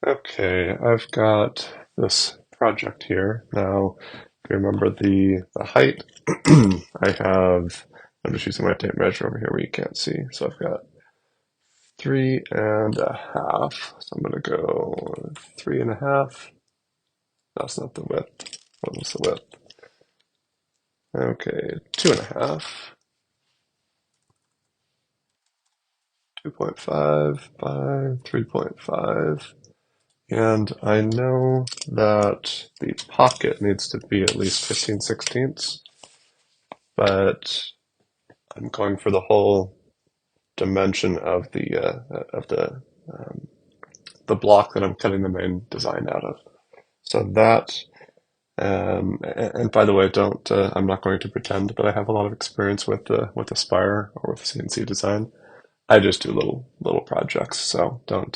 Okay, I've got this project here. Now, if you remember the height, I'm just using my tape measure over here where you can't see. So I've got 3.5. So I'm gonna go 3.5. That's not the width. What was the width? Okay, 2.5, 2.5 by 3.5. And I know that the pocket needs to be at least 15/16, but I'm going for the whole dimension of the block that I'm cutting the main design out of. So that, and by the way, don't I'm not going to pretend that I have a lot of experience with Aspire or with CNC design. I just do little projects, so don't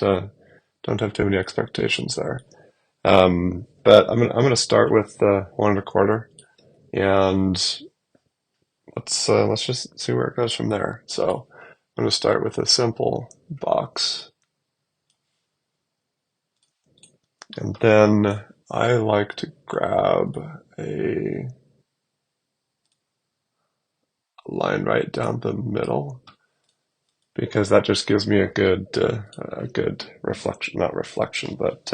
have too many expectations there. But I'm gonna start with 1.25, and let's just see where it goes from there. So I'm gonna start with a simple box, and then I like to grab a line right down the middle because that just gives me a good reflection, not reflection, but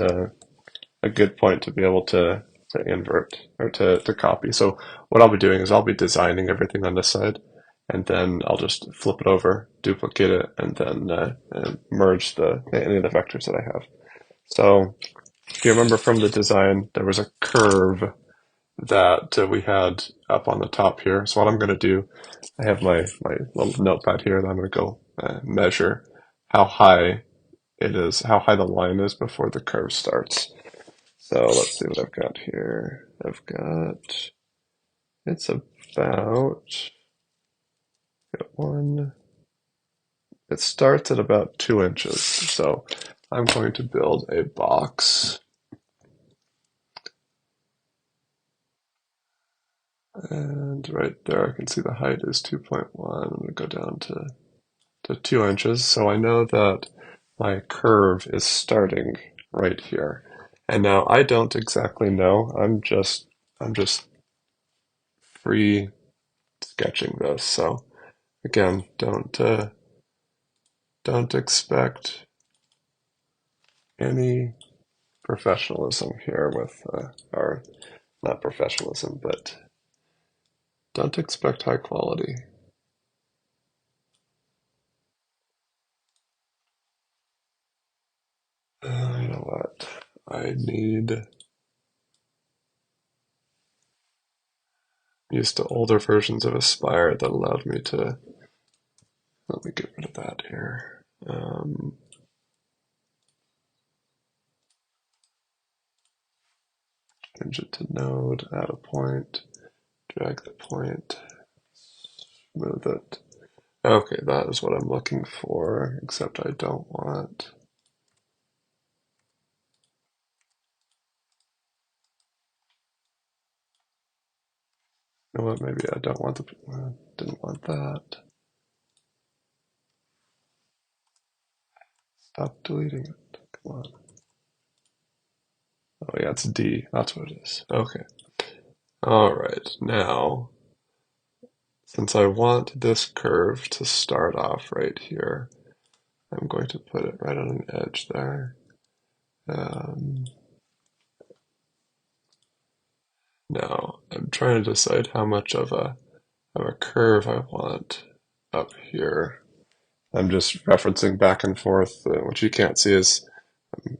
a good point to be able to invert or to copy. So what I'll be doing is I'll be designing everything on this side, and then I'll just flip it over, duplicate it, and then merge any of the vectors that I have. So if you remember from the design, there was a curve that we had up on the top here. So what I'm going to do, I have my little notepad here that I'm going to go measure how high how high the line is before the curve starts. So let's see what I've got here. It's about, it starts at about 2 inches. So I'm going to build a box. And right there, I can see the height is 2.1. I'm going to go down to 2 inches. So I know that my curve is starting right here. And now I don't exactly know. I'm just free sketching this. So again, don't expect any professionalism here with or not professionalism, but don't expect high quality. You know what? I need used to older versions of Aspire that allowed me to. Let me get rid of that here. Change it to node, add a point, drag the point, move it. Okay, that is what I'm looking for, except I don't want. You know what? Maybe I don't want didn't want that. Stop deleting it. Come on. Oh yeah, it's D. That's what it is. Okay. All right. Now, since I want this curve to start off right here, I'm going to put it right on an edge there. Now, I'm trying to decide how much of a curve I want up here. I'm just referencing back and forth. What you can't see is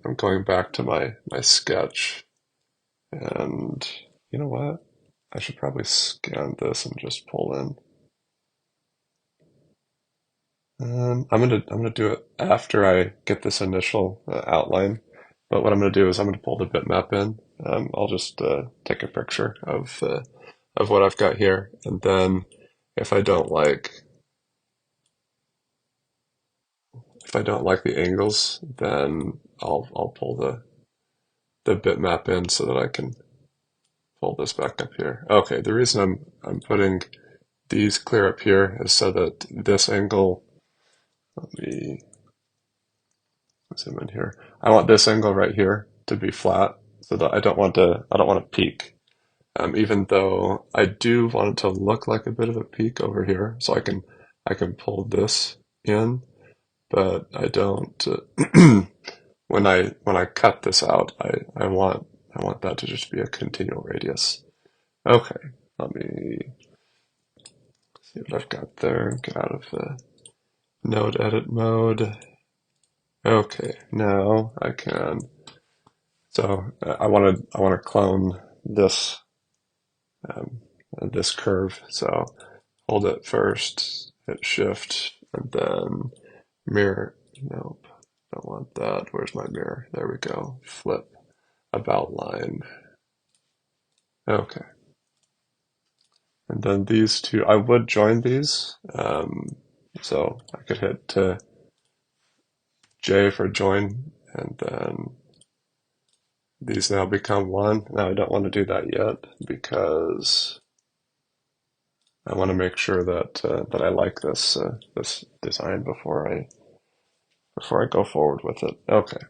I'm going back to my sketch. And you know what? I should probably scan this and just pull in. I'm gonna do it after I get this initial outline. But what I'm gonna do is I'm gonna pull the bitmap in. I'll just take a picture of what I've got here, and then if I don't like if I don't like the angles, then I'll pull the bitmap in so that I can pull this back up here. Okay, the reason I'm putting these clear up here is so that this angle. Let me zoom in here. I want this angle right here to be flat, so that I don't want to peak. Even though I do want it to look like a bit of a peak over here, so I can pull this in, but I don't. When I cut this out, I want that to just be a continual radius. Okay, let me see what I've got there. Get out of the node edit mode. Okay, now I can. So I want to clone this um, this curve. So hold it first, hit shift, and then mirror. Nope, don't want that. Where's my mirror? There we go. Flip about line. Okay, and then these two, I would join these. So I could hit J for join, and then these now become one. Now I don't want to do that yet because I want to make sure that that I like this design before I go forward with it. Okay,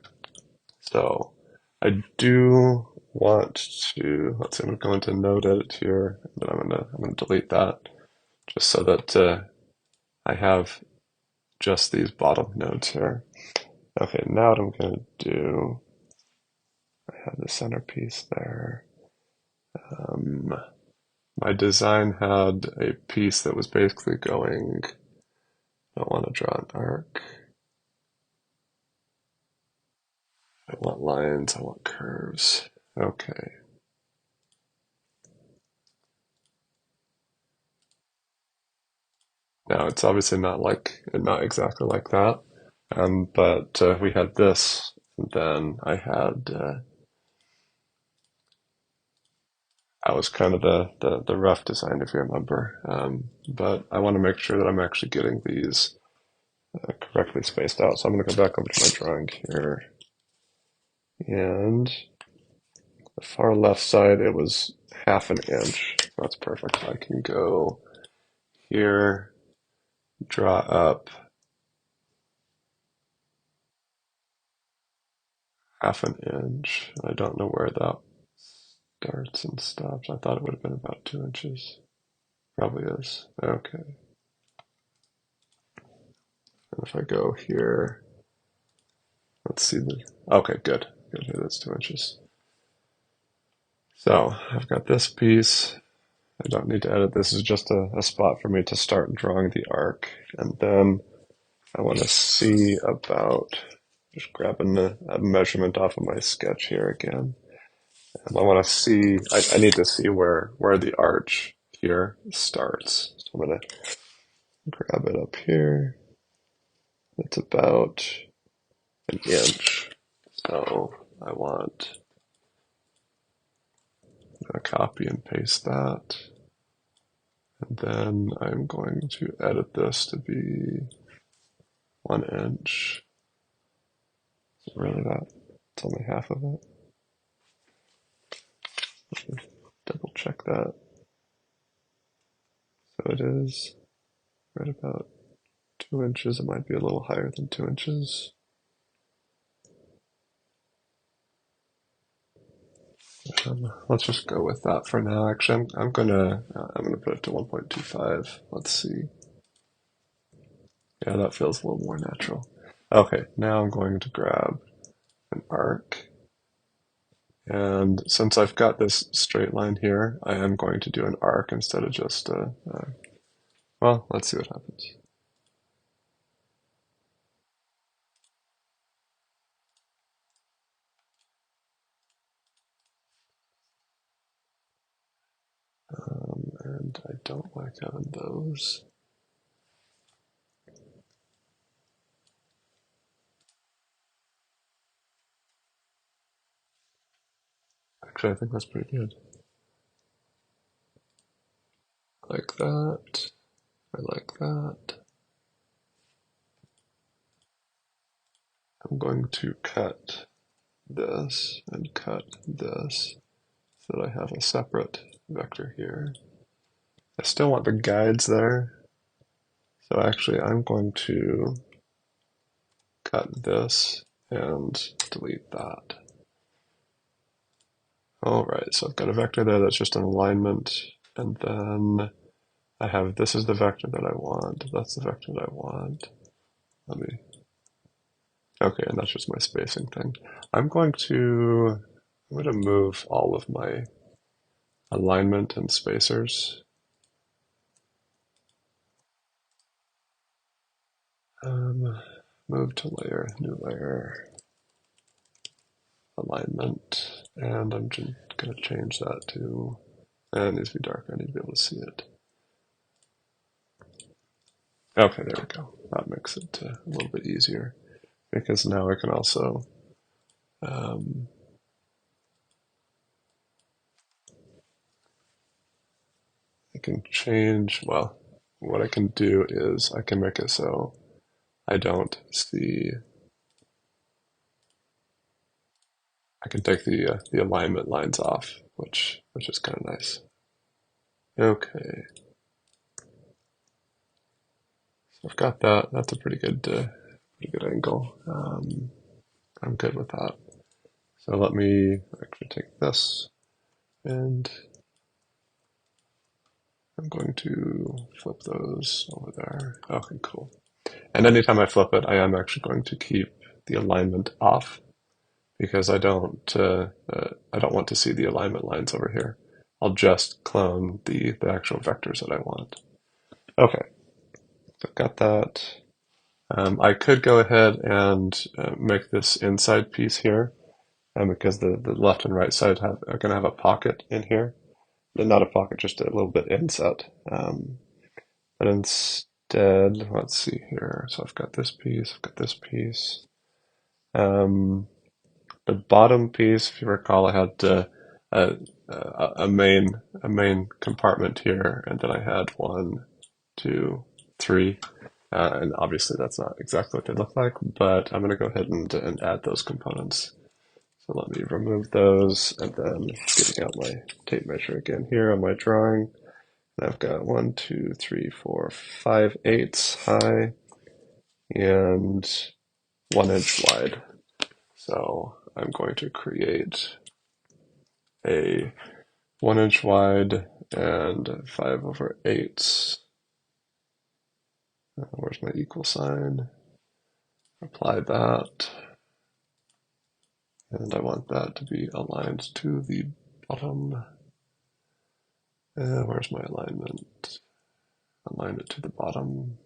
so I do want to. Let's see. I'm going to go into node edit here, and then I'm gonna delete that just so that I have just these bottom nodes here. Okay, now what I'm going to do. I have the centerpiece there. My design had a piece that was basically going. I don't want to draw an arc. I want lines, I want curves. Okay. Now it's obviously not exactly like that. But we had this, and then that was kind of the rough design, if you remember. But I want to make sure that I'm actually getting these correctly spaced out. So I'm going to go back over to my drawing here. And the far left side, it was half an inch. That's perfect. I can go here, draw up half an inch. I don't know where that starts and stops. I thought it would have been about 2 inches. Probably is. Okay. And if I go here, let's see the. Okay, good. Good. That's 2 inches. So I've got this piece. I don't need to edit. This is just a spot for me to start drawing the arc. And then I want to see about just grabbing a measurement off of my sketch here again. And I want to see, I need to see where the arch here starts. So I'm going to grab it up here. It's about an inch. So I want to copy and paste that. And then I'm going to edit this to be 1 inch. Is it really that? It's only half of it. Let me double check that. So it is right about 2 inches. It might be a little higher than 2 inches. Let's just go with that for now. Actually, I'm gonna put it to 1.25. Let's see. Yeah, that feels a little more natural. Okay, now I'm going to grab an arc. And since I've got this straight line here, I am going to do an arc instead of just well, let's see what happens. And I don't like having those. Actually, I think that's pretty good. I like that. I like that. I'm going to cut this and cut this so that I have a separate vector here. I still want the guides there. So actually I'm going to cut this and delete that. All right, so I've got a vector there that's just an alignment, and then I have, this is the vector that I want, that's the vector that I want. Okay, and that's just my spacing thing. I'm going to move all of my alignment and spacers. Move to layer, new layer, alignment, and I'm just going to change that to, and it needs to be dark, I need to be able to see it. Okay, there we go. That makes it a little bit easier, because now I can also I can change, well, what I can do is I can make it so I don't see, I can take the alignment lines off, which is kind of nice. Okay, so I've got that. That's a pretty good angle. I'm good with that. So let me actually take this, and I'm going to flip those over there. Okay, cool. And anytime I flip it, I am actually going to keep the alignment off, because I don't want to see the alignment lines over here. I'll just clone the actual vectors that I want. Okay, so I've got that. I could go ahead and make this inside piece here, because the left and right side are going to have a pocket in here. Not a pocket, just a little bit inset. But instead, let's see here. So I've got this piece, I've got this piece. The bottom piece, if you recall, I had a main compartment here, and then I had 1, 2, 3. And obviously that's not exactly what they look like, but I'm going to go ahead and add those components. So let me remove those, and then getting out my tape measure again here on my drawing. And I've got 1, 2, 3, 4, 5 eighths high and 1 inch wide. So I'm going to create a 1 inch wide and 5/8. Where's my equal sign? Apply that. And I want that to be aligned to the bottom. Where's my alignment? Align it to the bottom.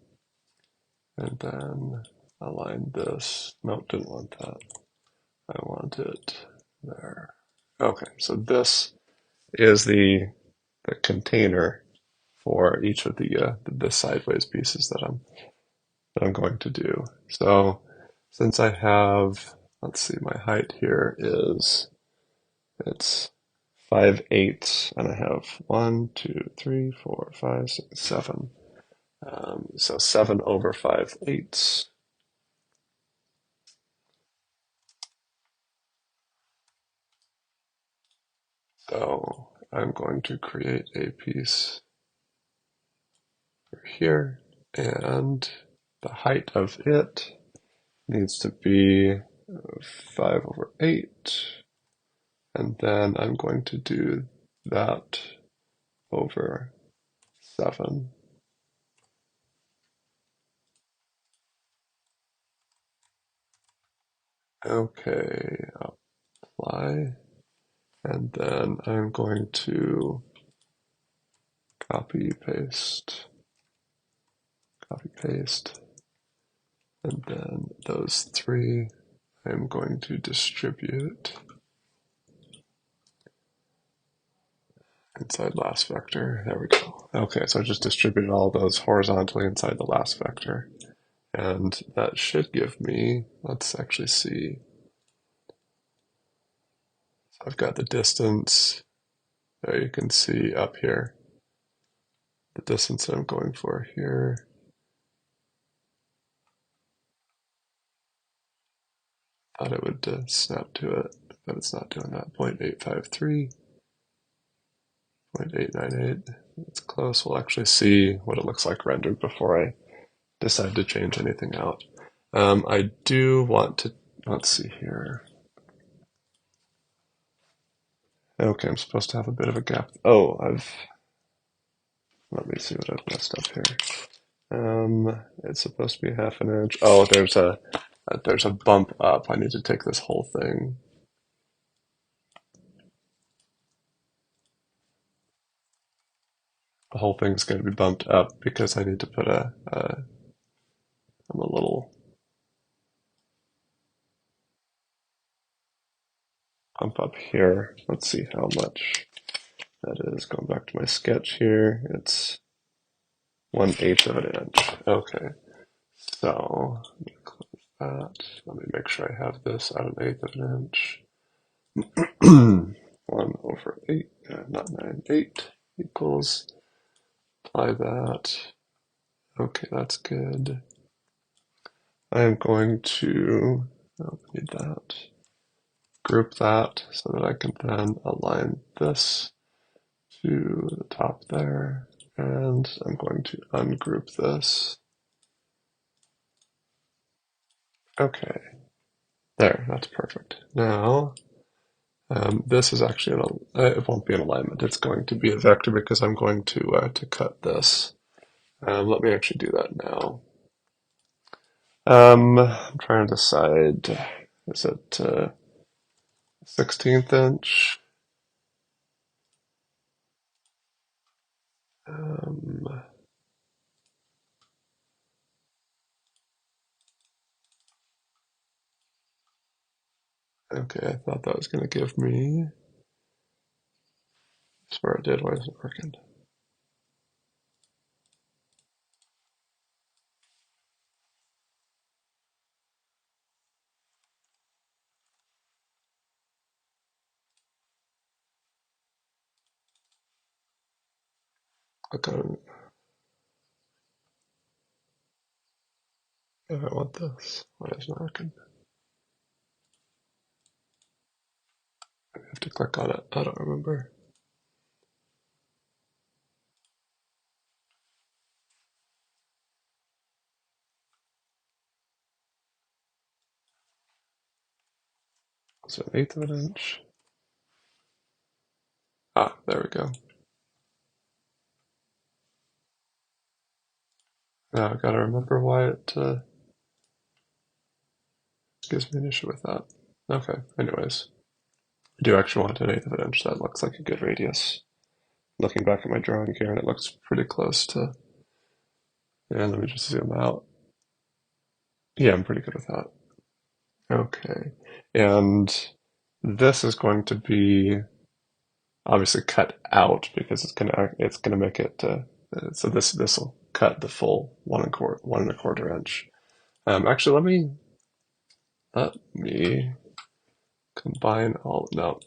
And then align this. No, didn't want that. I want it there. Okay, so this is the container for each of the sideways pieces that I'm going to do. So since I have, let's see, my height here is, it's 5/8, and I have 1, 2, 3, 4, 5, 6, 7. So 7/5/8. So I'm going to create a piece here, and the height of it needs to be 5/8, and then I'm going to do that over 7. Okay, apply, and then I'm going to copy, paste, and then those 3 I'm going to distribute inside last vector. There we go. Okay, so I just distributed all those horizontally inside the last vector. And that should give me, let's actually see. So I've got the distance. There you can see up here the distance that I'm going for here. Thought it would snap to it, but it's not doing that. 0.853, 0.898. It's close. We'll actually see what it looks like rendered before I decide to change anything out. I do want to, let's see here. Okay, I'm supposed to have a bit of a gap. Oh, let me see what I've messed up here. It's supposed to be half an inch. Oh, there's a bump up. I need to take this whole thing. The whole thing's going to be bumped up because I need to put I'm a little bump up here. Let's see how much that is. Going back to my sketch here, it's 1/8 of an inch. Okay, so let me close that. Let me make sure I have this at 1/8 of an inch. 1/8, not 9, 8 equals, apply that. Okay, that's good. I am going to, oh, I need that, group that so that I can then align this to the top there. And I'm going to ungroup this. Okay, there, that's perfect. Now, this is actually, it won't be an alignment, it's going to be a vector because I'm going to cut this. Let me actually do that now. I'm trying to decide, is it 16th inch? Um, okay, I thought that was going to give me, I swear it did, why isn't it working? Click on, if I want this, why isn't it working? I have to click on it, I don't remember. Is it 1/8 of an inch? Ah, there we go. Now I gotta remember why it gives me an issue with that. Okay, anyways. I do actually want 1/8 of an inch, that looks like a good radius. Looking back at my drawing here, and it looks pretty close to, and let me just zoom out. Yeah, I'm pretty good with that. Okay, and this is going to be obviously cut out because it's gonna make it so this will cut the full 1 1/4 inch. Actually, let me combine all no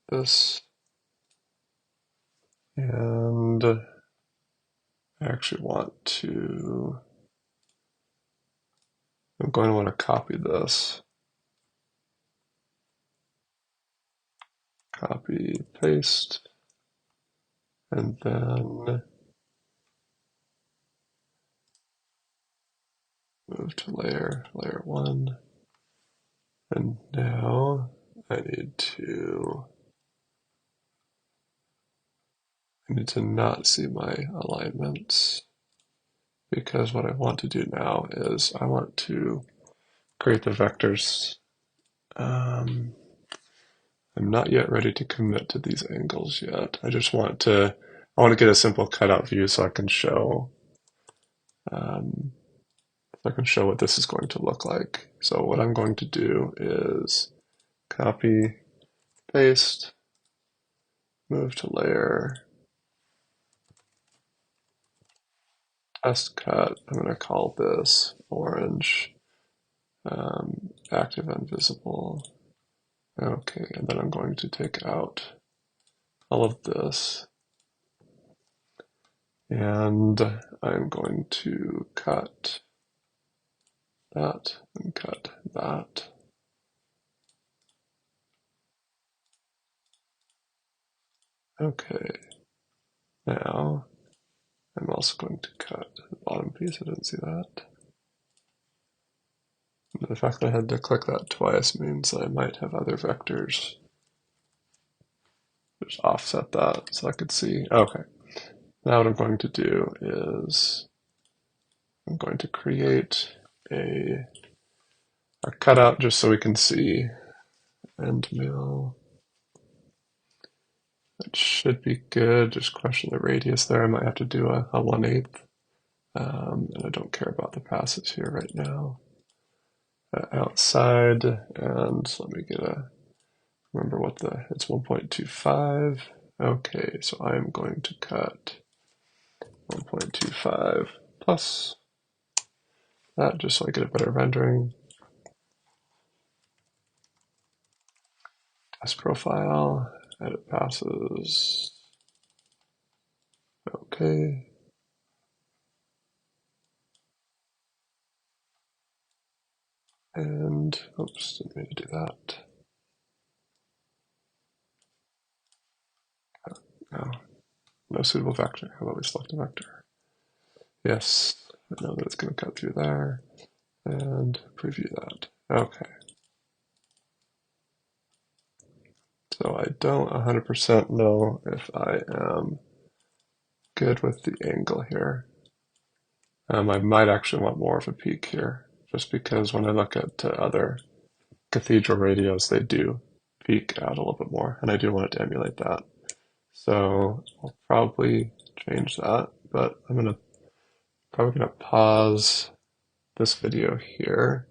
this and I actually want to. I'm going to want to copy this, copy paste, and then move to layer 1. And now I need to not see my alignments because what I want to do now is I want to create the vectors. I'm not yet ready to commit to these angles yet. I want to get a simple cutout view so um, I can show what this is going to look like. So what I'm going to do is copy, paste, move to layer, test cut. I'm going to call this orange, active and visible. Okay, and then I'm going to take out all of this. And I'm going to cut that and cut that. Okay, now I'm also going to cut the bottom piece. I didn't see that. The fact that I had to click that twice means I might have other vectors. just offset that so I could see. Okay. Now what I'm going to do is I'm going to create a cutout just so we can see end mill. That should be good. Just question the radius there. I might have to do a 1/8. And I don't care about the passes here right now. Outside, and let me remember what it's 1.25. Okay, so I'm going to cut 1.25 plus that just so I get a better rendering. Test profile, edit passes. Okay. And, oops, didn't mean to do that. No, no suitable vector. How about we select a vector? Yes, I know that it's going to cut through there. And preview that. Okay. So I don't 100% know if I am good with the angle here. I might actually want more of a peak here, just because when I look at other Cathedral radios, they do peak out a little bit more, and I do want it to emulate that. So I'll probably change that, but I'm probably gonna pause this video here,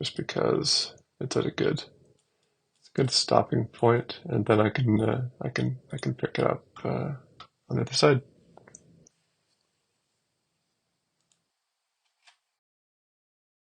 just because it's at a good stopping point, and then I can pick it up on the other side.